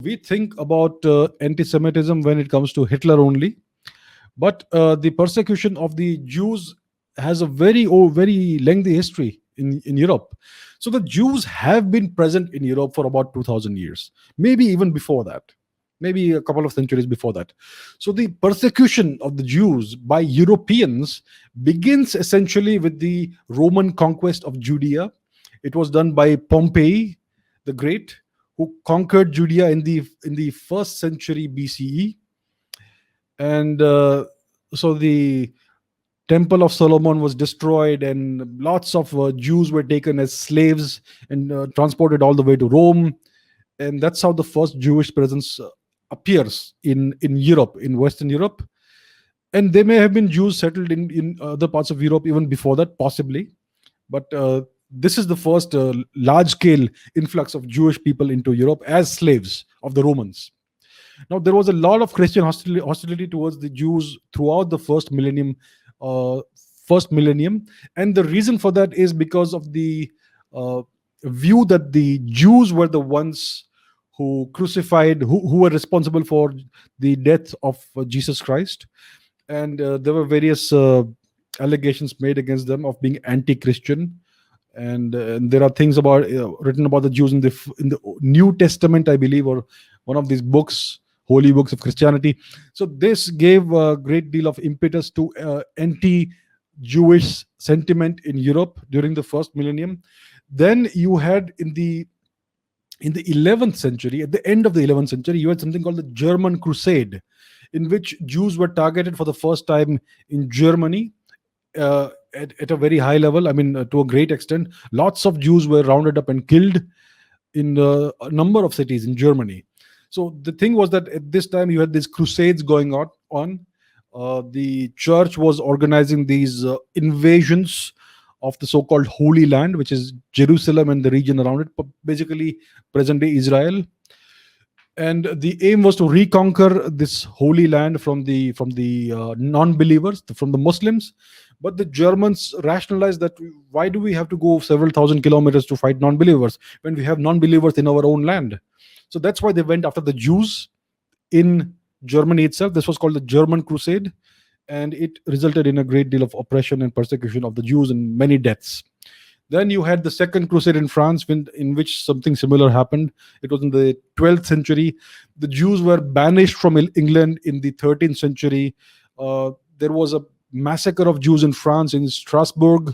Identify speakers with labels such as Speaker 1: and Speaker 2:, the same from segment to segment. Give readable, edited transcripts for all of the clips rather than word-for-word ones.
Speaker 1: We think about anti-Semitism when it comes to Hitler only, but the persecution of the Jews has a very lengthy history in Europe. So the Jews have been present in Europe for about 2000 years, maybe even before that, maybe a couple of centuries before that. So the persecution of the Jews by Europeans begins essentially with the Roman conquest of Judea. It was done by Pompey the Great, who conquered Judea in the first century BCE. And so the Temple of Solomon was destroyed, and lots of Jews were taken as slaves and transported all the way to Rome. And that's how the first Jewish presence appears in Europe, in Western Europe. And there may have been Jews settled in other parts of Europe even before that, possibly. But this is the first large scale influx of Jewish people into Europe as slaves of the Romans. Now, there was a lot of Christian hostility towards the Jews throughout the uh, first millennium, and the reason for that is because of the uh, view that the Jews were the ones who crucified, who were responsible for the death of Jesus Christ, and there were various allegations made against them of being anti-Christian. And there are things about written about the Jews in the New Testament, I believe, or one of these books, holy books of Christianity. So this gave a great deal of impetus to anti-Jewish sentiment in Europe during the first millennium. Then you had in the 11th century, at the end of the 11th century, you had something called the German Crusade, in which Jews were targeted for the first time in Germany. At a very high level, I mean, to a great extent, lots of Jews were rounded up and killed in a number of cities in Germany. So the thing was that at this time you had these crusades going on. The church was organizing these invasions of the so-called Holy Land, which is Jerusalem and the region around it, basically present-day Israel. And the aim was to reconquer this holy land from the non-believers, from the Muslims. But the Germans rationalized that, why do we have to go several thousand kilometers to fight non-believers when we have non-believers in our own land? So that's why they went after the Jews in Germany itself. This was called the German Crusade, and it resulted in a great deal of oppression and persecution of the Jews and many deaths. Then you had the Second Crusade in France, in which something similar happened. It was in the 12th century. The Jews were banished from England in the 13th century. There was a massacre of Jews in France, in Strasbourg.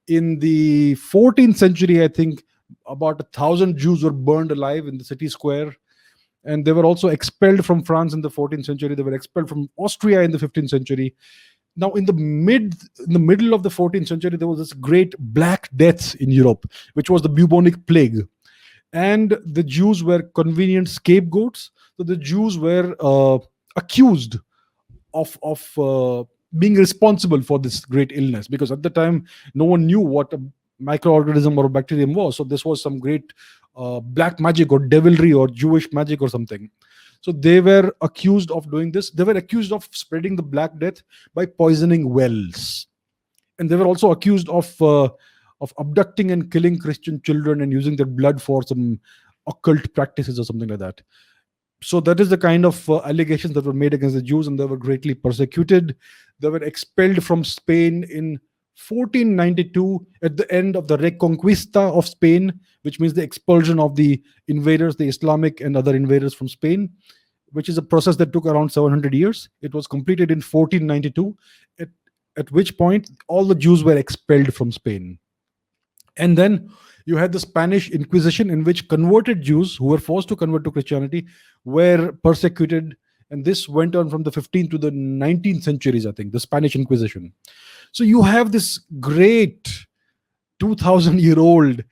Speaker 1: In the 14th century, I think about 1,000 Jews were burned alive in the city square. And they were also expelled from France in the 14th century. They were expelled from Austria in the 15th century. Now, in the middle of the 14th century, there was this great Black Death in Europe, which was the bubonic plague, and the Jews were convenient scapegoats. So the Jews were accused of being responsible for this great illness, because at the time no one knew what a microorganism or a bacterium was. So this was some great black magic or devilry or Jewish magic or something. So they were accused of doing this. They were accused of spreading the Black Death by poisoning wells, and they were also accused of abducting and killing Christian children and using their blood for some occult practices or something like that. So that is the kind of allegations that were made against the Jews, and they were greatly persecuted. They were expelled from Spain in 1492 at the end of the Reconquista of Spain, which means the expulsion of the invaders, the Islamic and other invaders from Spain, which is a process that took around 700 years. It was completed in 1492, at which point all the Jews were expelled from Spain. And then you had the Spanish Inquisition, in which converted Jews who were forced to convert to Christianity were persecuted. And this went on from the 15th to the 19th centuries, I think, the Spanish Inquisition. So you have this great 2,000-year-old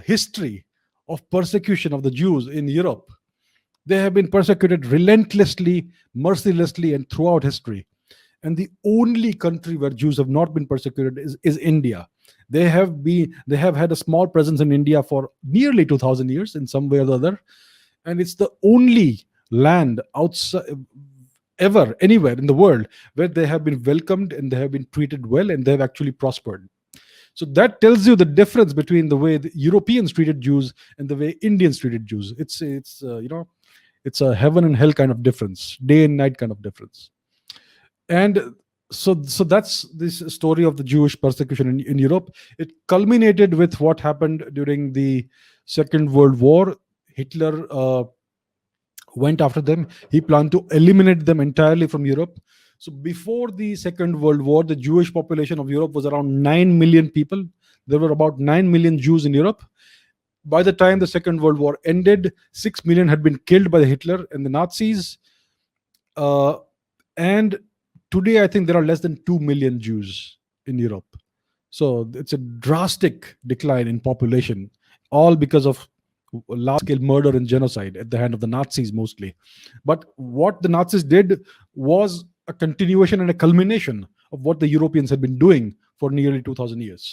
Speaker 1: history of persecution of the Jews in Europe. They have been persecuted relentlessly, mercilessly, and throughout history. And the only country where Jews have not been persecuted is India. They have had a small presence in India for nearly 2,000 years in some way or the other, and it's the only land outside ever anywhere in the world where they have been welcomed and they have been treated well and they have actually prospered. So that tells you the difference between the way the Europeans treated Jews and the way Indians treated Jews. It's It's a heaven and hell kind of difference, day and night kind of difference. And so that's this story of the Jewish persecution in Europe. It culminated with what happened during the Second World War. Hitler went after them. He planned to eliminate them entirely from Europe. So before the Second World War, the Jewish population of Europe was around 9 million people. There were about 9 million Jews in Europe. By the time the Second World War ended, 6 million had been killed by the Hitler and the Nazis. And today, I think there are less than 2 million Jews in Europe. So it's a drastic decline in population, all because of large scale murder and genocide at the hand of the Nazis mostly. But what the Nazis did was a continuation and a culmination of what the Europeans had been doing for nearly 2000 years.